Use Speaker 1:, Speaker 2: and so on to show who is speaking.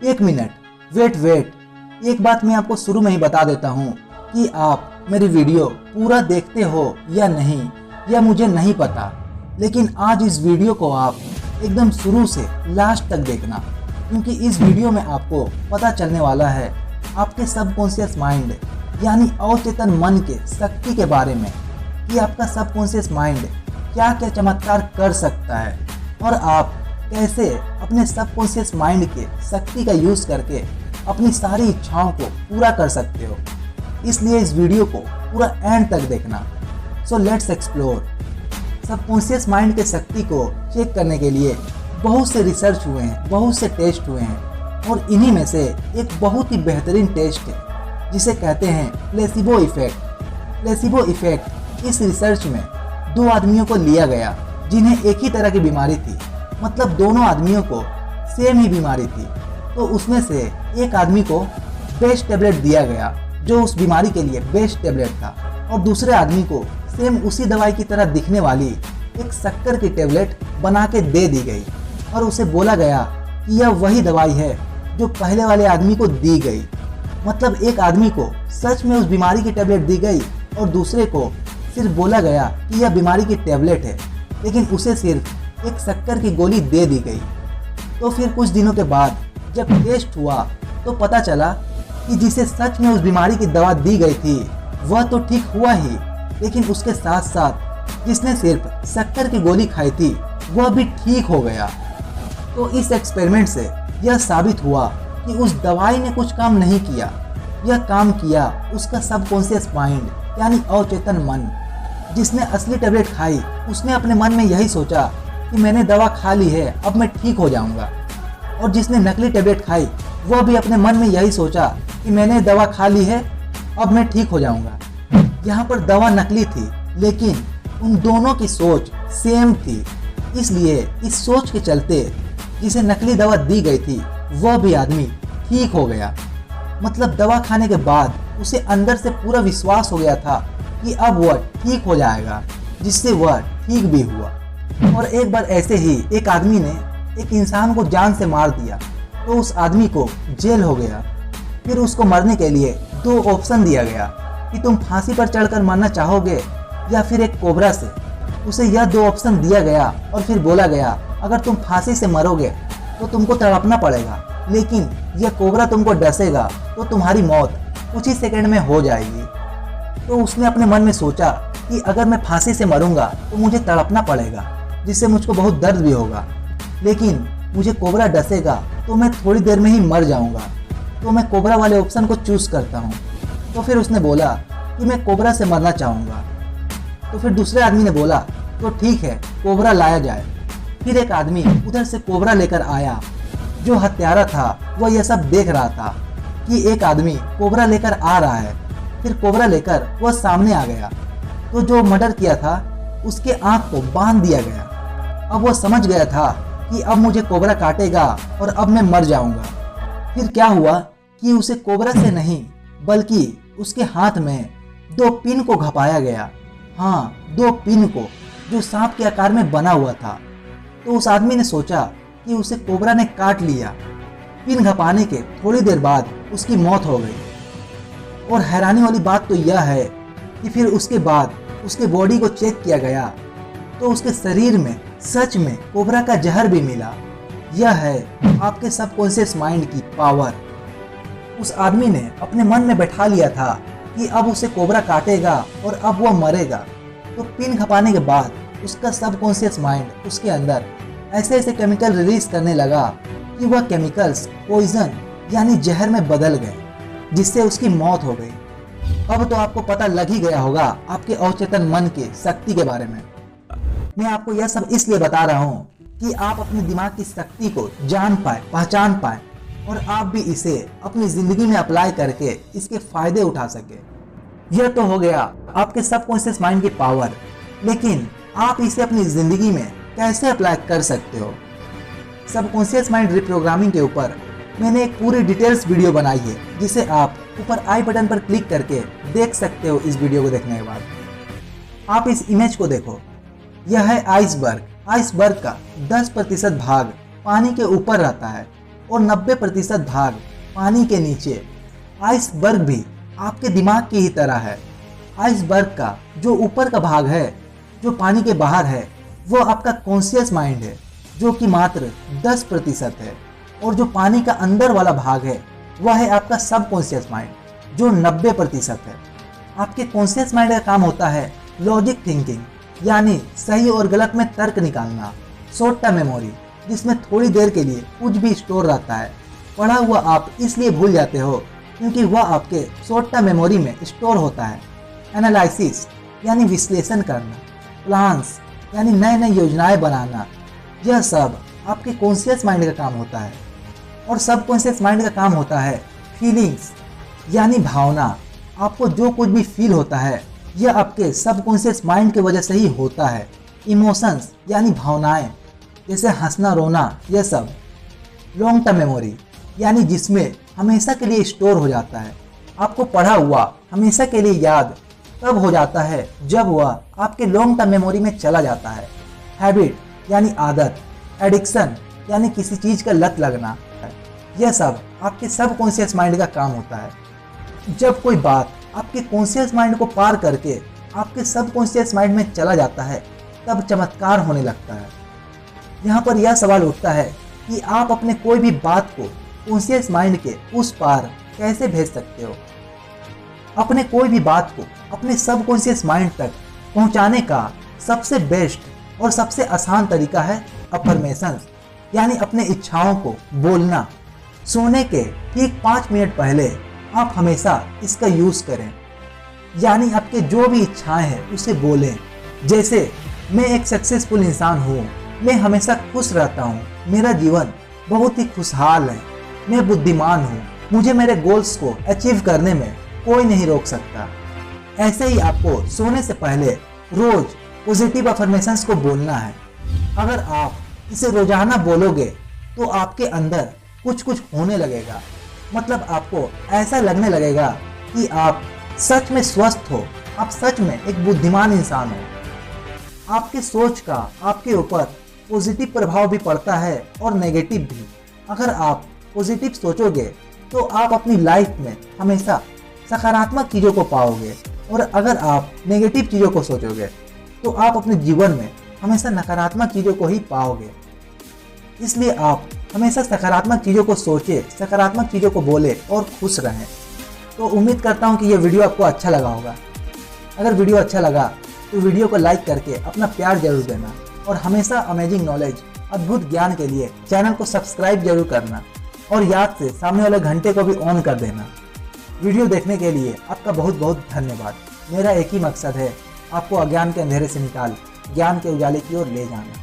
Speaker 1: एक minute, wait, एक बात मैं आपको शुरू में ही बता देता हूँ कि आप मेरी वीडियो पूरा देखते हो या नहीं, यह मुझे नहीं पता, लेकिन आज इस वीडियो को आप एकदम शुरू से लास्ट तक देखना, क्योंकि इस वीडियो में आपको पता चलने वाला है आपके सबकॉन्शियस माइंड यानी अवचेतन मन के शक्ति के बारे में, कि आपका सबकॉन्शियस माइंड क्या क्या चमत्कार कर सकता है और आप कैसे अपने सबकॉन्शियस माइंड के शक्ति का यूज़ करके अपनी सारी इच्छाओं को पूरा कर सकते हो। इसलिए इस वीडियो को पूरा एंड तक देखना। So let's explore. Subconscious mind के शक्ति को चेक करने के लिए बहुत से रिसर्च हुए हैं, बहुत से टेस्ट हुए हैं, और इन्हीं में से एक बहुत ही बेहतरीन टेस्ट है जिसे कहते हैं प्लेसिबो इफेक्ट। प्लेसिबो इफेक्ट इस रिसर्च में 2 आदमियों को लिया गया जिन्हें एक ही तरह की बीमारी थी, मतलब दोनों आदमियों को सेम ही बीमारी थी। तो उसमें से एक आदमी को बेस्ट टेबलेट दिया गया जो उस बीमारी के लिए बेस्ट टेबलेट था, और दूसरे आदमी को सेम उसी दवाई की तरह दिखने वाली एक शक्कर की टेबलेट बना के दे दी गई, और उसे बोला गया कि यह वही दवाई है जो पहले वाले आदमी को दी गई। मतलब एक आदमी को सच में उस बीमारी की टेबलेट दी गई और दूसरे को सिर्फ बोला गया कि यह बीमारी की टेबलेट है, लेकिन उसे सिर्फ एक शक्कर की गोली दे दी गई। तो फिर कुछ दिनों के बाद जब टेस्ट हुआ तो पता चला कि जिसे सच में उस बीमारी की दवा दी गई थी वह तो ठीक हुआ ही, लेकिन उसके साथ साथ जिसने सिर्फ शक्कर की गोली खाई थी वह भी ठीक हो गया। तो इस एक्सपेरिमेंट से यह साबित हुआ कि उस दवाई ने कुछ काम नहीं किया, यह काम किया उसका सबकॉन्शियस माइंड यानी अवचेतन मन। जिसने असली टेबलेट खाई उसने अपने मन में यही सोचा कि मैंने दवा खा ली है, अब मैं ठीक हो जाऊंगा, और जिसने नकली टेबलेट खाई वह भी अपने मन में यही सोचा कि मैंने दवा खा ली है, अब मैं ठीक हो जाऊंगा। यहाँ पर दवा नकली थी, लेकिन उन दोनों की सोच सेम थी। इसलिए इस सोच के चलते जिसे नकली दवा दी गई थी वह भी आदमी ठीक हो गया। मतलब दवा खाने के बाद उसे अंदर से पूरा विश्वास हो गया था कि अब वह ठीक हो जाएगा, जिससे वह ठीक भी हुआ। और एक बार ऐसे ही एक आदमी ने एक इंसान को जान से मार दिया, तो उस आदमी को जेल हो गया। फिर उसको मरने के लिए 2 ऑप्शन दिया गया कि तुम फांसी पर चढ़कर मरना चाहोगे या फिर एक कोबरा से। उसे यह 2 ऑप्शन दिया गया और फिर बोला गया अगर तुम फांसी से मरोगे तो तुमको तड़पना पड़ेगा, लेकिन यह कोबरा तुमको डसेगा तो तुम्हारी मौत कुछ ही सेकंड में हो जाएगी। तो उसने अपने मन में सोचा कि अगर मैं फांसी से मरूंगा तो मुझे तड़पना पड़ेगा, जिससे मुझको बहुत दर्द भी होगा, लेकिन मुझे कोबरा डसेगा तो मैं थोड़ी देर में ही मर जाऊंगा, तो मैं कोबरा वाले ऑप्शन को चूज़ करता हूँ। तो फिर उसने बोला कि मैं कोबरा से मरना चाहूँगा। तो फिर दूसरे आदमी ने बोला तो ठीक है, कोबरा लाया जाए। फिर एक आदमी उधर से कोबरा लेकर आया। जो हत्यारा था वह यह सब देख रहा था कि एक आदमी कोबरा लेकर आ रहा है। फिर कोबरा लेकर वह सामने आ गया, तो जो मर्डर किया था उसके आँख को बांध दिया गया। अब वह समझ गया था कि अब मुझे कोबरा काटेगा और अब मैं मर जाऊंगा। फिर क्या हुआ कि उसे कोबरा से नहीं बल्कि उसके हाथ में 2 पिन को घपाया गया। हाँ, 2 पिन को, जो सांप के आकार में बना हुआ था। तो उस आदमी ने सोचा कि उसे कोबरा ने काट लिया। पिन घपाने के थोड़ी देर बाद उसकी मौत हो गई। और हैरानी वाली बात तो यह है कि फिर उसके बाद उसके बॉडी को चेक किया गया तो उसके शरीर में सच में कोबरा का जहर भी मिला। यह है आपके सबकॉन्शियस माइंड की पावर। उस आदमी ने अपने मन में बैठा लिया था कि अब उसे कोबरा काटेगा और अब वह मरेगा। तो पिन खपाने के बाद उसका सबकॉन्शियस माइंड उसके अंदर ऐसे ऐसे केमिकल रिलीज करने लगा कि वह केमिकल्स पॉइजन यानी जहर में बदल गए, जिससे उसकी मौत हो गई। अब तो आपको पता लग ही गया होगा आपके अवचेतन मन की शक्ति के बारे में। मैं आपको यह सब इसलिए बता रहा हूँ कि आप अपने दिमाग की शक्ति को जान पाए, पहचान पाए, और आप भी इसे अपनी जिंदगी में अप्लाई करके इसके फायदे उठा सके। यह तो हो गया आपके सबकॉन्शियस माइंड की पावर, लेकिन आप इसे अपनी जिंदगी में कैसे अप्लाई कर सकते हो। सबकॉन्शियस माइंड रिप्रोग्रामिंग के ऊपर मैंने एक पूरी डिटेल्स वीडियो बनाई है, जिसे आप ऊपर आई बटन पर क्लिक करके देख सकते हो। इस वीडियो को देखने के बाद आप इस इमेज को देखो। यह है आइसबर्ग। आइसबर्ग का 10% भाग पानी के ऊपर रहता है, और 90% भाग पानी के नीचे। आइसबर्ग भी आपके दिमाग की ही तरह है। आइसबर्ग का जो ऊपर का भाग है, जो पानी के बाहर है, वो आपका कॉन्शियस माइंड है, जो कि मात्र 10% है। और जो पानी का अंदर वाला भाग है, वह है आपका सबकॉन्शियस माइंड, जो 90% है। आपके कॉन्शियस माइंड का काम होता है लॉजिक थिंकिंग, यानी सही और गलत में तर्क निकालना। शॉर्ट टर्म मेमोरी, जिसमें थोड़ी देर के लिए कुछ भी स्टोर रहता है। पढ़ा हुआ आप इसलिए भूल जाते हो क्योंकि वह आपके शॉर्ट टर्म मेमोरी में स्टोर होता है। एनालिसिस यानी विश्लेषण करना। प्लान्स यानी नए नए योजनाएं बनाना। यह सब आपके कॉन्शियस माइंड का काम होता है। और सबकॉन्शियस माइंड का काम होता है फीलिंग्स यानी भावना। आपको जो कुछ भी फील होता है, यह आपके सबकॉन्शियस माइंड की वजह से ही होता है। इमोशंस यानी भावनाएं, जैसे हंसना रोना, यह सब। लॉन्ग टर्म मेमोरी यानी जिसमें हमेशा के लिए स्टोर हो जाता है। आपको पढ़ा हुआ हमेशा के लिए याद तब हो जाता है जब वह आपके लॉन्ग टर्म मेमोरी में चला जाता है। हैबिट यानी आदत। एडिक्शन यानी किसी चीज़ का लत लगना। यह सब आपके सबकॉन्शियस माइंड का काम होता है। जब कोई बात आपके कॉन्शियस माइंड को पार करके आपके सबकॉन्शियस माइंड में चला जाता है, तब चमत्कार होने लगता है। यहाँ पर यह सवाल उठता है कि आप अपने कोई भी बात को कॉन्शियस माइंड के उस पार कैसे भेज सकते हो। अपने कोई भी बात को अपने सबकॉन्शियस माइंड तक पहुँचाने का सबसे बेस्ट और सबसे आसान तरीका है अफर्मेशंस, यानी अपने इच्छाओं को बोलना। सोने के ठीक 5 मिनट पहले आप हमेशा इसका यूज़ करें, यानी आपके जो भी इच्छाएं हैं उसे बोलें। जैसे मैं एक सक्सेसफुल इंसान हूँ, मैं हमेशा खुश रहता हूँ, मेरा जीवन बहुत ही खुशहाल है, मैं बुद्धिमान हूँ, मुझे मेरे गोल्स को अचीव करने में कोई नहीं रोक सकता। ऐसे ही आपको सोने से पहले रोज पॉजिटिव अफर्मेशंस को बोलना है। अगर आप इसे रोजाना बोलोगे तो आपके अंदर कुछ कुछ होने लगेगा। मतलब आपको ऐसा लगने लगेगा कि आप सच में स्वस्थ हो, आप सच में एक बुद्धिमान इंसान हो। आपके सोच का आपके ऊपर पॉजिटिव प्रभाव भी पड़ता है और नेगेटिव भी। अगर आप पॉजिटिव सोचोगे तो आप अपनी लाइफ में हमेशा सकारात्मक चीज़ों को पाओगे, और अगर आप नेगेटिव चीज़ों को सोचोगे तो आप अपने जीवन में हमेशा नकारात्मक चीज़ों को ही पाओगे। इसलिए आप हमेशा सकारात्मक चीज़ों को सोचें, सकारात्मक चीज़ों को बोले और खुश रहें। तो उम्मीद करता हूँ कि ये वीडियो आपको अच्छा लगा होगा। अगर वीडियो अच्छा लगा तो वीडियो को लाइक करके अपना प्यार जरूर देना, और हमेशा अमेजिंग नॉलेज, अद्भुत ज्ञान के लिए चैनल को सब्सक्राइब जरूर करना, और याद से सामने वाले घंटे को भी ऑन कर देना। वीडियो देखने के लिए आपका बहुत बहुत धन्यवाद। मेरा एक ही मकसद है, आपको अज्ञान के अंधेरे से निकाल ज्ञान के उजाले की ओर ले जाना।